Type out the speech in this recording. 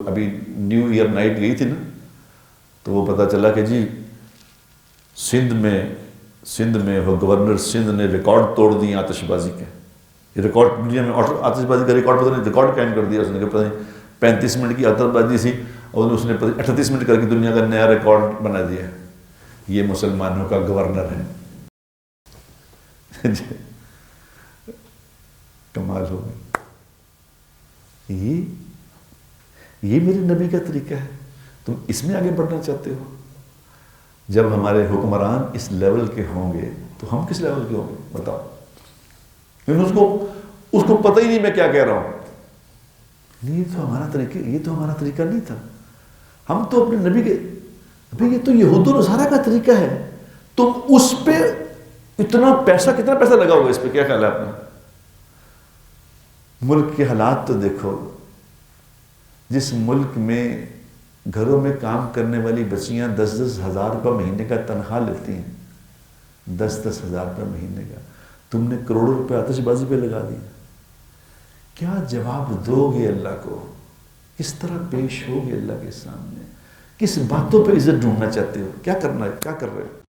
ابھی new year night گئی تھی نا، تو وہ پتہ چلا کہ جی سندھ میں وہ گورنر سندھ نے ریکارڈ توڑ دیے آتش بازی کے. یہ ریکارڈ دنیا میں آتش بازی کا ریکارڈ پتہ نہیں ریکارڈ قائم کر دیا اس نے کہ پتہ نہیں 35 منٹ کی آتش بازی تھی اور اس نے 38 منٹ کر کے دنیا کا نیا ریکارڈ بنا دیا. یہ مسلمانوں کا گورنر ہے. کمال ہو گئی. یہ میرے نبی کا طریقہ ہے. تم اس میں آگے بڑھنا چاہتے ہو؟ جب ہمارے حکمران اس لیول کے ہوں گے تو ہم کس لیول کے ہوں گے بتاؤ؟ کیونکہ اس کو پتہ ہی نہیں میں کیا کہہ رہا ہوں. یہ تو ہمارا طریقہ نہیں تھا. ہم تو اپنے نبی کے یہ تو یہود و نصارہ کا طریقہ ہے. تم اس پہ کتنا پیسہ لگا ہوگا اس پہ؟ کیا خیال ہے آپ نے؟ ملک کے حالات تو دیکھو. جس ملک میں گھروں میں کام کرنے والی بچیاں 10-10 ہزار روپے مہینے کا تنخواہ لیتی ہیں، 10-10 ہزار روپے مہینے کا، تم نے کروڑوں روپے آتش بازی پہ لگا دیا. کیا جواب دو گے اللہ کو؟ کس طرح پیش ہوگے اللہ کے سامنے؟ کس باتوں پہ عزت ڈھونڈنا چاہتے ہو؟ کیا کرنا ہے؟ کیا کر رہے ہو؟